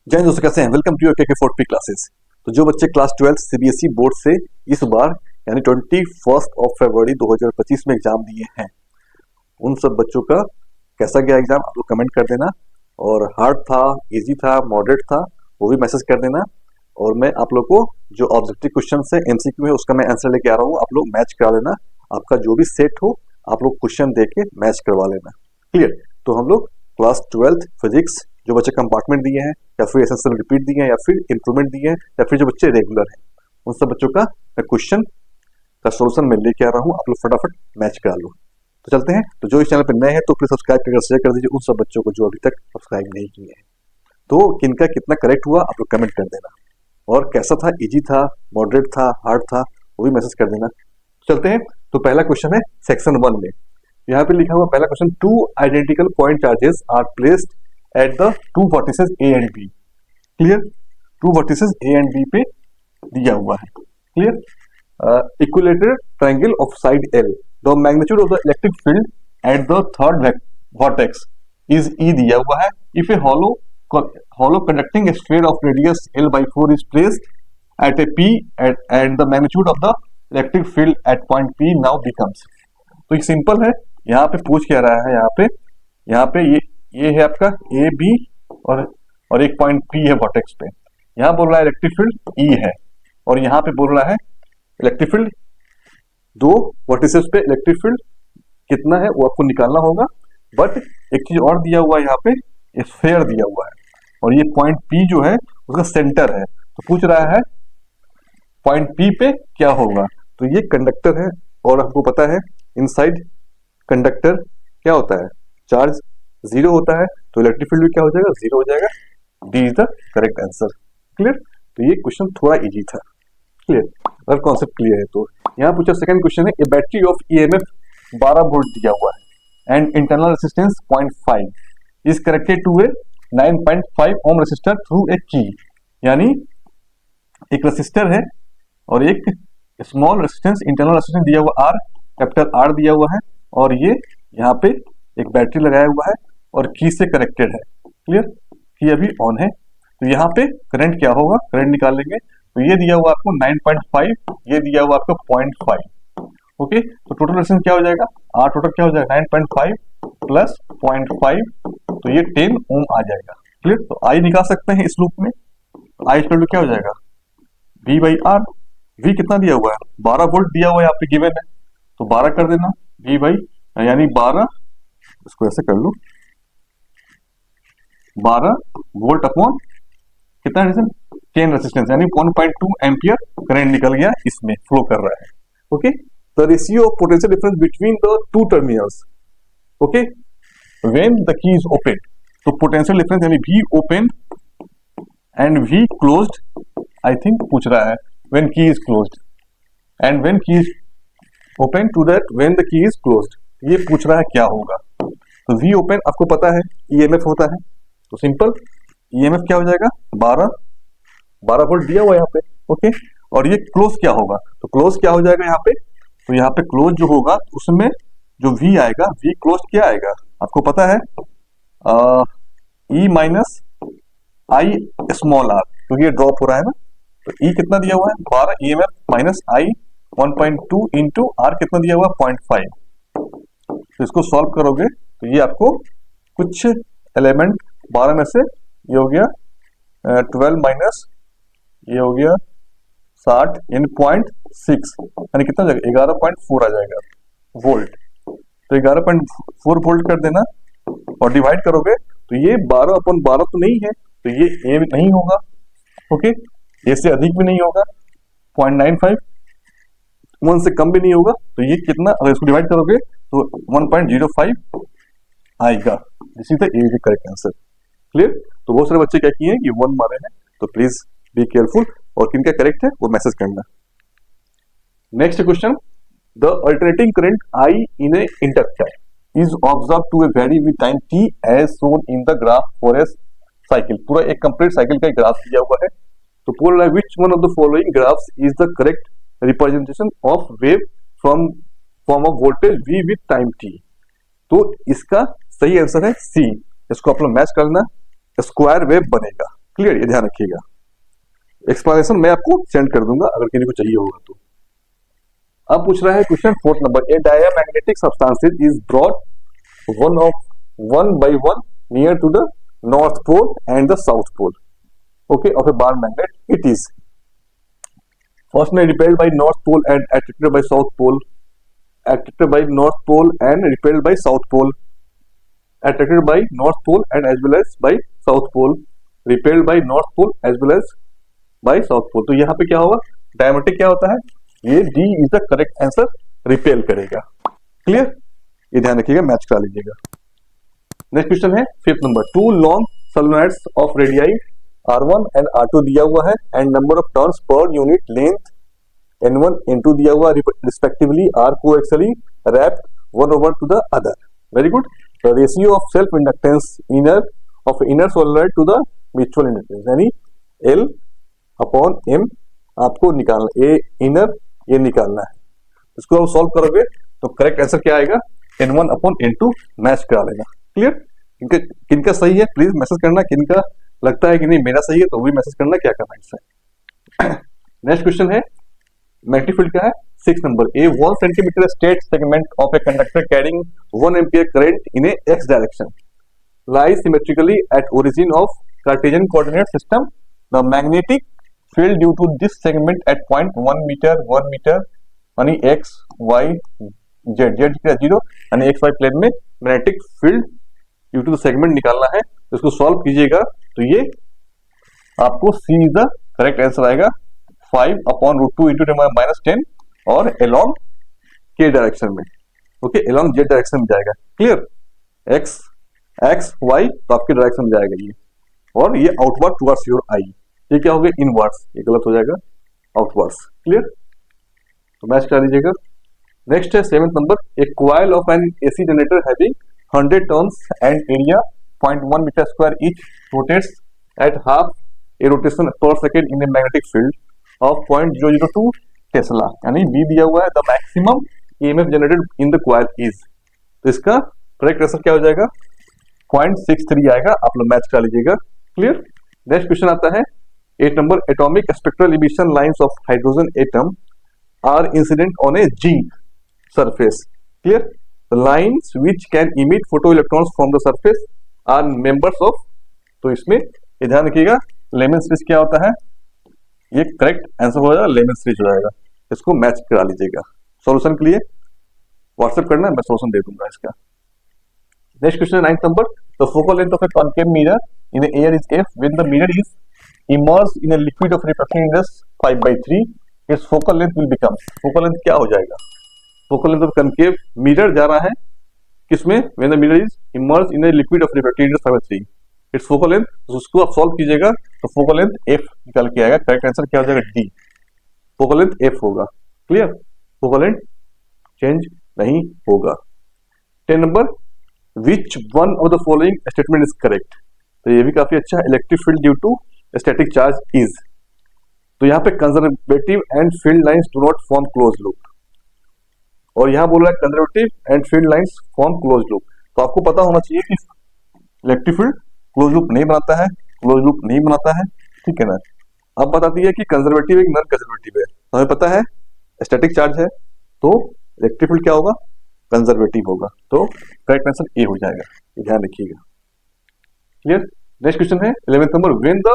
जय दोस्तों, कैसे हैं? वेलकम टू योर के 4P क्लासेस। तो जो बच्चे क्लास 12 सीबीएसई बोर्ड से इस बार यानी 21 फरवरी 2025 में एग्जाम दिए हैं, उन सब बच्चों का कैसा गया एग्जाम आप लोग कमेंट कर देना। और हार्ड था, इजी था, मॉडरेट था, वो भी मैसेज कर देना। और मैं आप लोग को जो ऑब्जेक्टिव क्वेश्चन है, एमसीक्यू है, उसका मैं आंसर लेके आ रहा हूँ। आप लोग मैच करा लेना, आपका जो भी सेट हो आप लोग क्वेश्चन दे के मैच करवा लेना। क्लियर? तो हम लोग क्लास 12 फिजिक्स जो बच्चे कंपार्टमेंट दिए हैं या फिर एसेंशियल रिपीट दिए हैं या फिर इंप्रूवमेंट दिए हैं या फिर जो बच्चे रेगुलर हैं, उन सब बच्चों का क्वेश्चन का सोल्यूशन मैं लेके आ रहा हूँ। आप लोग फटाफट मैच करा लो। तो चलते हैं। तो जो इस चैनल पर नए हैं तो प्लीज सब्सक्राइब करके शेयर कर दीजिए उन सब बच्चों को जो अभी तक सब्सक्राइब नहीं किए हैं। तो किनका कितना करेक्ट हुआ आप लोग कमेंट कर देना। और कैसा था, इजी था, मॉडरेट था, हार्ड था, वो भी मैसेज कर देना। चलते हैं। तो पहला क्वेश्चन है सेक्शन 1 में। यहाँ पे लिखा हुआ पहला question, two identical point charges are placed at the two vertices A and B. Clear? Two vertices A and B पे दिया हुआ है। Clear? Equilateral triangle of side L, the magnitude of the electric field at the third vertex is E दिया हुआ है। If a hollow conducting sphere of radius L/4 is placed at a P and the magnitude of the electric field at point P now becomes। तो ये simple है। यहाँ पे पूछ क्या रहा है, यहाँ पे ये है आपका ए बी और एक पॉइंट पी है वर्टेक्स पे। यहाँ बोल रहा है इलेक्ट्रिक फील्ड ई है और यहाँ पे बोल रहा है इलेक्ट्रिक फील्ड, दो वर्टिसेस पे इलेक्ट्रिक फील्ड कितना है वो आपको निकालना होगा। बट एक चीज और दिया हुआ है, यहाँ पे स्फेयर दिया हुआ है और ये पॉइंट पी जो है उसका सेंटर है। तो पूछ रहा है पॉइंट पी पे क्या होगा। तो ये कंडक्टर है और हमको पता है इनसाइड कंडक्टर क्या होता है, चार्ज जीरो होता है। तो इलेक्ट्रिक फील्ड भी क्या हो जाएगा, जीरो हो जाएगा। D is the correct answer. Clear? तो ये क्वेश्चन थोड़ा इजी था। क्लियर? अगर कॉन्सेप्ट क्लियर है तो यहाँ पूछा सेकंड क्वेश्चन है, a battery of EMF 12 volt दिया हुआ है and internal resistance 0.5 is connected to a 9.5 ohm resistor through a key. यानी एक रेसिस्टर है और एक स्मॉल रेजिस्टेंस, इंटरनल रेजिस्टेंस दिया हुआ आर, कैपिटल आर दिया हुआ है और ये यहाँ पे एक बैटरी लगाया हुआ है और की से कनेक्टेड है। क्लियर? की अभी ऑन है। तो यहाँ पे करंट क्या होगा, करंट निकाल लेंगे। तो ये दिया हुआ आपको 9.5, ये दिया हुआ आपको 0.5। ओके, तो टोटल रेजिस्टेंस क्या हो जाएगा, आर टोटल क्या हो जाएगा 9.5 प्लस 0.5, तो ये 10 ओम आ जाएगा। क्लियर? तो आई निकाल सकते हैं इस लूप में। आई इक्वल टू क्या हो जाएगा, V बाई आर। V कितना दिया हुआ है, 12 वोल्ट दिया हुआ है यहाँ पे गिवन है, तो 12 कर देना V बाई, यानी 12, इसको ऐसे कर लो, 12 वोल्ट अपॉन कितना रेजिस्टेंस, 10 रेजिस्टेंस, यानी 1.2 एम्पियर करंट निकल गया, इसमें फ्लो कर रहा है। Okay, the ratio of potential difference between the two terminals, okay, when the key is open. तो पोटेंशियल डिफरेंस यानी V open and V closed, I think पूछ रहा है when key is closed and when key is open to that when the key is closed, ये पूछ रहा है क्या होगा। तो V ओपन आपको पता है ईएमएफ होता है, तो सिंपल ईएमएफ क्या हो जाएगा 12 वोल्ट दिया हुआ यहाँ पे। ओके, और ये क्लोज क्या होगा, तो क्लोज क्या हो जाएगा यहाँ पे, तो यहाँ पे क्लोज जो होगा उसमें जो V आएगा, V क्लोज क्या आएगा आपको पता है, E minus I small R, क्योंकि ये ड्रॉप हो रहा है ना। तो E कितना दिया हुआ है 12, EMF minus I 1.2 into R कितना दिया हुआ है 0.5। तो इसको सॉल्व करोगे तो ये आपको कुछ एलिमेंट 12 में से ये हो गया 12 माइनस ये हो गया 60 इन 0.6, यानी कितना हो जाएगा 11.4 आ जाएगा वोल्ट। तो 11.4 वोल्ट कर देना और डिवाइड करोगे तो ये 12/12 तो नहीं है, तो ये ए नहीं होगा। ओके, ए से अधिक भी नहीं होगा, 0.95, 1 से कम भी नहीं होगा, तो ये कितना, अगर इसको डिवाइड करोगे तो 1.05 आएगा। This is the correct answer. Clear? तो बहुत सारे बच्चे क्या किए हैं कि 1 मारे हैं, तो प्लीज बी केयरफुल और किनका करेक्ट है वो मैसेज करना। Next question, the alternating current I in A inductor is observed to a vary with time t as shown in the graph for a cycle। पूरा एक कंप्लीट साइकिल का graph दिया हुआ है। तो पूरा रहा है which one of the following graphs is the correct representation of wave from form of voltage v with time t। तो इसका सही आंसर है सी। इसको आप लोग मैच करना, स्क्वायर वेव बनेगा। क्लियर, ये ध्यान रखिएगा। एक्सप्लेनेशन मैं आपको सेंड कर दूंगा अगर किसी को चाहिए होगा तो। अब पूछ रहा है question 4 number, a diamagnetic substance is brought one by one near to the north pole and the south pole, okay, of a bar magnet, it is firstly repelled by north pole and attracted by south pole, attracted by north pole and repelled by south pole, attracted by north pole and as well as by south pole, repelled by north pole as well as by south pole। तो यहाँ पे क्या होगा, diametric क्या होता है, ये D is the correct answer, repel करेगा। क्लियर, ये ध्यान रखिएगा, मैच करा लीजिएगा। नेक्स्ट क्वेश्चन है 5th number, two long solenoids of radii R1 and R2 दिया हुआ है and number of turns per unit length N1 N2 दिया हुआ respectively are coaxially wrapped one over to the other. Very good. The ratio of self inductance inner solenoid to the mutual inductance यानी L upon M आपको निकालना, a inner ये निकालना है। इसको आप सॉल्व करोगे तो करेक्ट आंसर क्या आएगा, N1 अपॉन N2 मैच करा लेगा। क्लियर, किनका सही है प्लीज मैसेज करना, किनका लगता है कि नहीं मेरा सही है तो भी मैसेज करना क्या करना है। नेक्स्ट क्वेश्चन है मैग्नेटिक फील्ड का है 6 number, A 1 centimetre straight segment of a conductor carrying 1 ampere current in A x direction lies symmetrically at origin of Cartesian coordinate system. The magnetic field due to this segment at point 1 meter यानी x y z, z 0 यानी x y plane में magnetic field due to the segment निकालना है। तो इसको solve कीजिएगा तो ये आपको C is the correct answer आएगा, 5 अपॉन रूट 2 इंटू -10 और एलोंग के डायरेक्शन में, ओके, एलोंग जेड डायरेक्शन में जाएगा। क्लियर, एक्स वाई तो आपके डायरेक्शन में जाएगा ये, और ये आउटवर्ड टुवर्ड्स योर आई, ये क्या हो गया इनवर्ड्स, ये गलत हो जाएगा आउटवर्ड्स। क्लियर, तो मैच कर लीजिएगा। नेक्स्ट है 7th number, a coil of an AC generator having 100 turns and area 0.1 metre square each rotates at half a rotation per second in a magnetic field of 0.002 tesla यानी B दिया हुआ है। The maximum EMF generated in the coil is, तो इसका correct answer क्या हो जाएगा 0.63 आएगा, आप लोग मैच कर लीजिएगा। क्लियर, नेक्स्ट क्वेश्चन आता है 8 number, atomic spectral emission lines of hydrogen atom are incident on a zinc surface. Clear, the lines which can emit photo electrons from the surface are members of, तो इसमें ये ध्यान रखिएगा Lyman series क्या होता है, ये करेक्ट आंसर हो जाएगा लेमन सीरीज हो जाएगा। इसको मैच करा लीजिएगा। सॉल्यूशन के लिए व्हाट्सएप करना, मैं सॉल्यूशन दे दूंगा इसका। Next question 9th number, the focal length of A concave mirror in the air is f when the mirror is immersed in a liquid of refraction index 5/3 it's focal length will become, focal length क्या हो जाएगा, focal length of concave mirror जा रहा है किसमें, when the mirror is immersed in a liquid of refraction index 5/3 it's focal length, उसको आप solve कीजिएगा तो फोकल लेंथ f निकाल के आएगा। करेक्ट आंसर क्या हो जाएगा D, फोकल लेंथ f होगा। क्लियर, फोकल लेंथ चेंज नहीं होगा। 10 number, which one of the following statement is correct, तो ये भी काफी अच्छा है। Electric field due to static charge is, तो यहाँ पे conservative and field lines do not form close loop, और यहाँ बोल रहा है conservative and field lines form close loop. तो आपको पता होना चाहिए कि इलेक्ट्रिक फील्ड क्लोज लूप नहीं बनाता है, क्लोज लूप नहीं बनाता है, ठीक है ना। अब बताती है कि कंजर्वेटिव एक नॉन कंजर्वेटिव है, तो हमें पता है स्टैटिक चार्ज है तो इलेक्ट्रिक फील्ड क्या होगा कंजर्वेटिव होगा, तो करेक्ट आंसर ए हो जाएगा, ध्यान रखिएगा। क्लियर, नेक्स्ट क्वेश्चन है 11th number, when the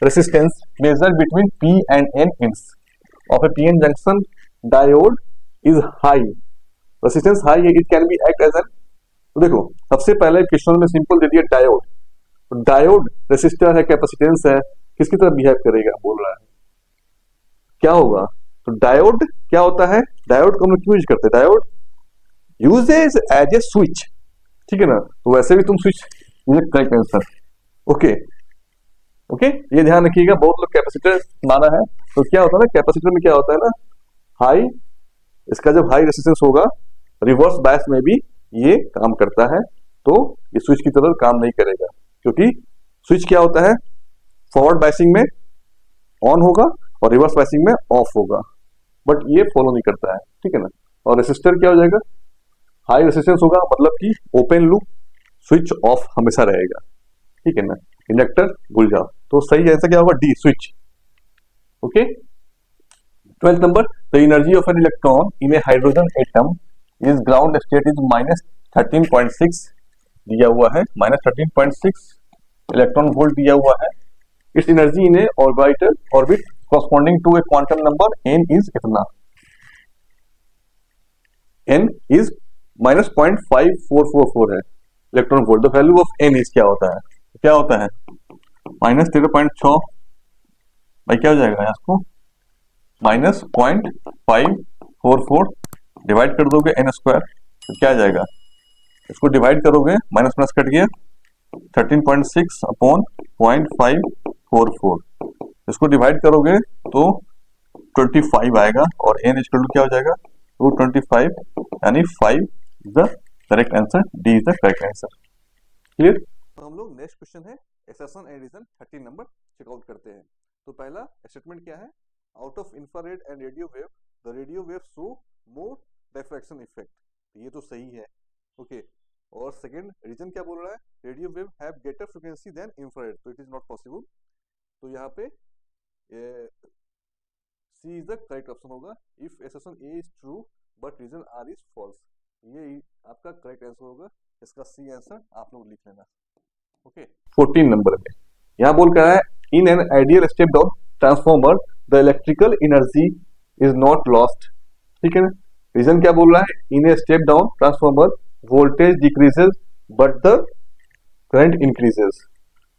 resistance measured between P and N inch of a PN junction diode is high, resistance high है, it can be act as an, तो देखो सबसे पहले क्वेश्चन में सिंपल दे दिया diode, तो diode resistor है, capacitance है, किसकी तरह बिहेव करेगा बोल रहा है, क्या होगा, तो डायोड क्या होता है, डायोड को हम लोग क्यों यूज करते हैं, diode uses as a switch, ठीक है ना, तो वैसे भी तुम switch correct answer. Okay okay, ये ध्यान रखिएगा, बहुत लोग कैपेसिटर माना है, तो क्या होता है ना कैपेसिटर में क्या होता है ना हाई, इसका जब हाई रेसिस्टेंस होगा रिवर्स बायस में भी ये काम करता है, तो ये स्विच की तरह काम नहीं करेगा, क्योंकि स्विच क्या होता है फॉरवर्ड बायसिंग में ऑन होगा और रिवर्स बायसिंग में ऑफ होगा, बट ये फॉलो नहीं करता है, ठीक है ना। और रेसिस्टर क्या हो जाएगा हाई रेसिस्टेंस होगा, मतलब कि ओपन लूप स्विच ऑफ हमेशा रहेगा, ठीक है ना। इंडक्टर भूल जाओ, तो सही आंसर क्या होगा? D, switch. Okay, 12th number, the energy of an electron in A hydrogen atom is ground state is -13.6 दिया हुआ है, -13.6 इलेक्ट्रॉन वोल्ट दिया हुआ है। It's energy in A orbital orbit corresponding to a quantum number n is कितना? n is -0.5444 है electron volt. The value of n is क्या होता है? क्या होता है? -13.6 भाई क्या हो जाएगा इसको? -0.544 डिवाइड कर दोगे n स्क्वायर, तो क्या आ जाएगा? इसको डिवाइड करोगे, माइनस प्लस कट गया, 13.6 अपॉन 0.544, इसको डिवाइड करोगे तो 25 आएगा और n इक्वल टू क्या हो जाएगा? 225, यानी 5 is the correct answer, D is the correct answer. Clear? तो हम लोग नेक्स्ट क्वेश्चन है assertion and reason 13 number check out करते हैं। तो पहला स्टेटमेंट क्या है? Out of infrared and radio wave the radio wave show more diffraction effect, ये तो सही है। ओके, और सेकंड रीजन क्या बोल रहा है? Radio wave have greater frequency than infrared, तो इट इज नॉट पॉसिबल। तो यहाँ पे C is the correct option होगा। If assertion A is true but reason R is false, ये आपका करेक्ट आंसर होगा। इसका सी आंसर आप लोग लिख लेना। ओके, 14 नंबर में यहाँ बोल कर है in an ideal step down transformer the electrical energy is not lost. ठीक है ना? रीजन क्या बोल रहा है? In a step down transformer voltage decreases but the current increases,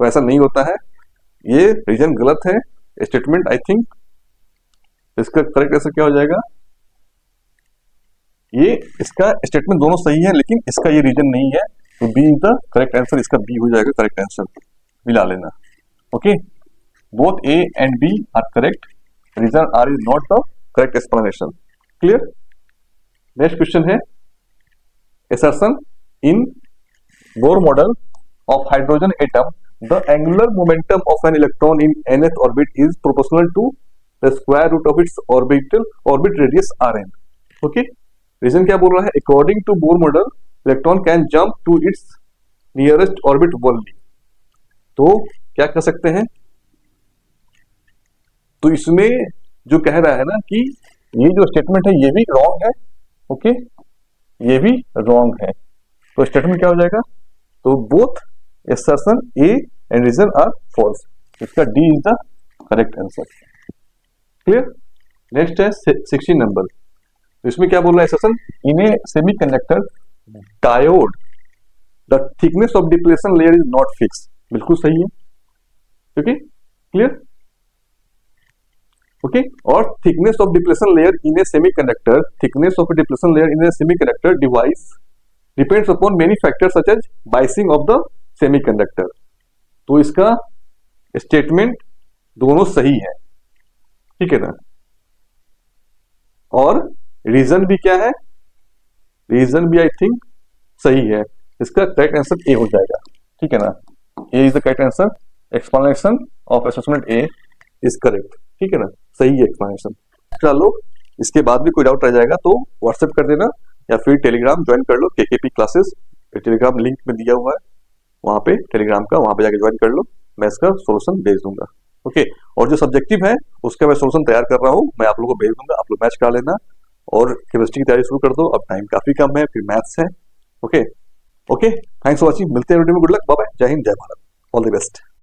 तो ऐसा नहीं होता है, ये रीजन गलत है स्टेटमेंट। आई थिंक इसका करेक्ट आंसर क्या हो जाएगा? ये इसका स्टेटमेंट दोनों सही है लेकिन इसका ये रीजन नहीं है, तो B is the correct answer, इसका बी हो जाएगा करेक्ट आंसर, मिला लेना। Okay, both A and B are correct, reason R is not the correct explanation. Clear? Next question है assertion in Bohr model of hydrogen atom the angular momentum of an electron in nth orbit is proportional to the square root of its orbit radius rn। okay, reason क्या बोल रहा है? according to Bohr model electron can jump to its nearest orbit only, तो क्या कर सकते हैं? तो इसमें जो कह रहा है ना कि ये जो स्टेटमेंट है ये भी रॉन्ग है, ओके, ये भी रॉन्ग है, तो स्टेटमेंट क्या हो जाएगा? तो both assertion A and reason are false, इसका D is the correct answer. Clear? Next है 16 नंबर, इसमें क्या बोल रहा है? assertion in a semiconductor diode the thickness of depletion layer is not fix, बिल्कुल सही है। Okay, clear? ओके, और thickness of depletion layer in a semiconductor, thickness of depletion layer in a semiconductor device depends upon many factors such as biasing of the semiconductor, तो इसका statement दोनों सही है। ठीक है ना? और रीजन भी क्या है? रीजन भी आई थिंक सही है, इसका करेक्ट आंसर ए हो जाएगा। ठीक है ना? A is the correct answer, explanation of assessment A is correct. ठीक है ना? सही है एक्सप्लेनेशन। चलो, इसके बाद भी कोई डाउट रह जाएगा तो व्हाट्सएप कर देना या फिर टेलीग्राम ज्वाइन कर लो, केकेपी क्लासेस टेलीग्राम लिंक में दिया हुआ है, वहां पे टेलीग्राम का, वहां पे जाके ज्वाइन कर लो, मैं इसका सोल्यूशन भेज दूंगा। ओके, और जो सब्जेक्टिव है उसका मैं सोल्यूशन तैयार कर रहा हूँ, मैं आप लोगों को भेज दूंगा, आप लोग मैच करा लेना और केमिस्ट्री की तैयारी शुरू कर दो, अब टाइम काफी कम है, फिर मैथ्स है। ओके, थैंक्स फॉर वॉचिंग, मिलते हैं वीडियो में, गुड लक, बाय बाय, जय हिंद, जय भारत, ऑल द बेस्ट।